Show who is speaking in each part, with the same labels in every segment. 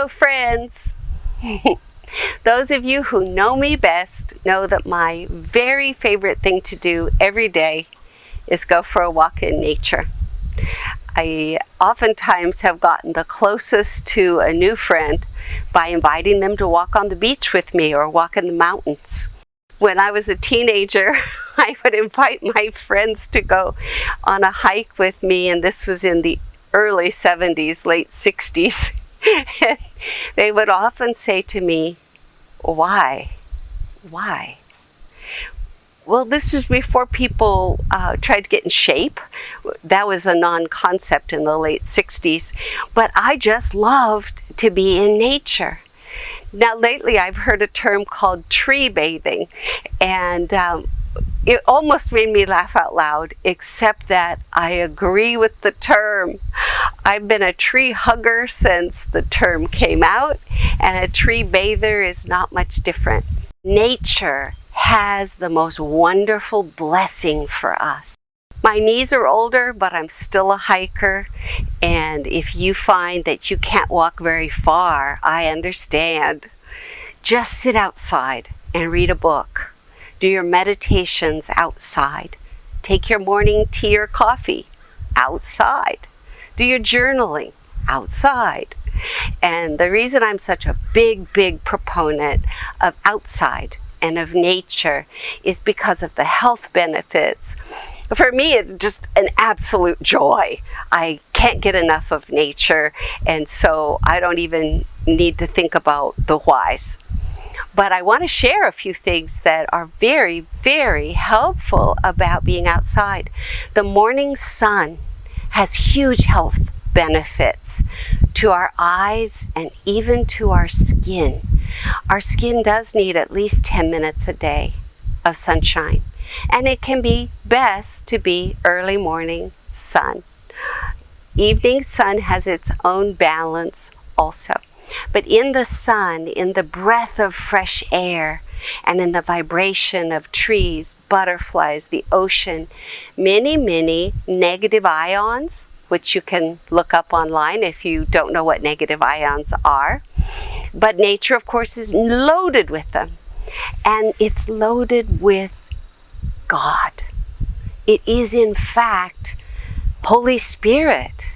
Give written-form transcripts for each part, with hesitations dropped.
Speaker 1: Hello, friends. Those of you who know me best know that my very favorite thing to do every day is go for a walk in nature. I oftentimes have gotten the closest to a new friend by inviting them to walk on the beach with me or walk in the mountains. When I was a teenager, I would invite my friends to go on a hike with me, and this was in the early 70s, late 60s. And they would often say to me, why? Why? Well, this was before people tried to get in shape. That was a non-concept in the late 60s. But I just loved to be in nature. Now, lately I've heard a term called tree bathing, and it almost made me laugh out loud, except that I agree with the term. I've been a tree hugger since the term came out, and a tree bather is not much different. Nature has the most wonderful blessing for us. My knees are older, but I'm still a hiker, and if you find that you can't walk very far, I understand. Just sit outside and read a book. Do your meditations outside. Take your morning tea or coffee outside. Do your journaling outside. And the reason I'm such a big proponent of outside and of nature is because of the health benefits. For me, it's just an absolute joy. I can't get enough of nature, and so I don't even need to think about the whys. But I want to share a few things that are very helpful about being outside. The morning sun has huge health benefits to our eyes and even to our skin. Our skin does need at least 10 minutes a day of sunshine, and it can be best to be early morning sun. Evening sun has its own balance also. But in the sun, in the breath of fresh air, and in the vibration of trees, butterflies, the ocean, many negative ions, which you can look up online if you don't know what negative ions are. But nature, of course, is loaded with them. And it's loaded with God. It is, in fact, Holy Spirit.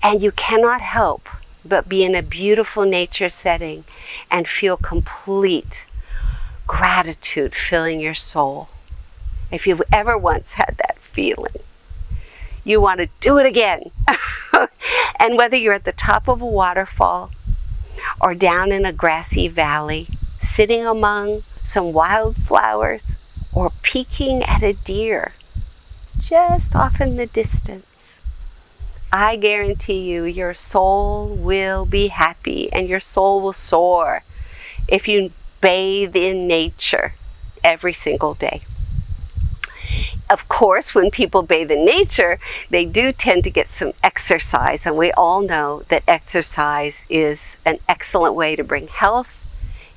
Speaker 1: And you cannot help but be in a beautiful nature setting and feel complete gratitude filling your soul. If you've ever once had that feeling, you want to do it again. And whether you're at the top of a waterfall or down in a grassy valley, sitting among some wildflowers or peeking at a deer just off in the distance, I guarantee you, your soul will be happy and your soul will soar if you bathe in nature every single day. Of course, when people bathe in nature, they do tend to get some exercise, and we all know that exercise is an excellent way to bring health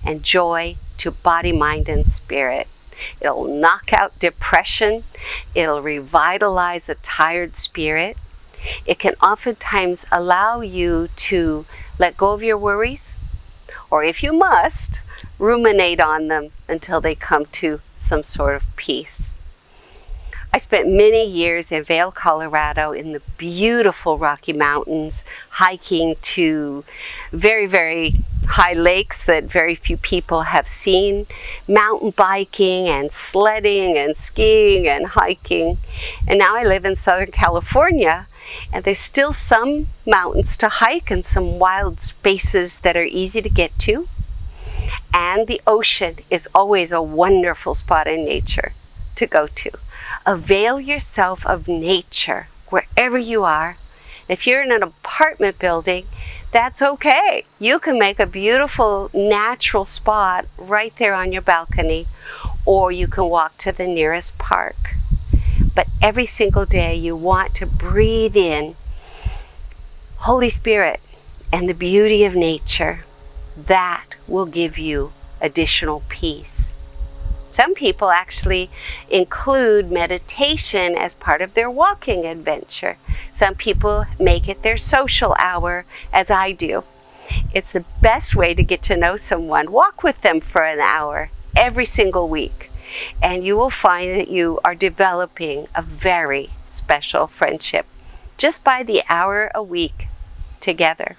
Speaker 1: and joy to body, mind, and spirit. It'll knock out depression. It'll revitalize a tired spirit. It can oftentimes allow you to let go of your worries, or if you must, ruminate on them until they come to some sort of peace. I spent many years in Vail, Colorado, in the beautiful Rocky Mountains, hiking to very high lakes that very few people have seen, mountain biking and sledding and skiing and hiking. And now I live in Southern California, and there's still some mountains to hike and some wild spaces that are easy to get to. And the ocean is always a wonderful spot in nature to go to. Avail yourself of nature wherever you are. If you're in an apartment building, that's okay. You can make a beautiful natural spot right there on your balcony, or you can walk to the nearest park. But every single day you want to breathe in Holy Spirit and the beauty of nature. That will give you additional peace. Some people actually include meditation as part of their walking adventure. Some people make it their social hour, as I do. It's the best way to get to know someone. Walk with them for an hour every single week, and you will find that you are developing a very special friendship just by the hour a week together.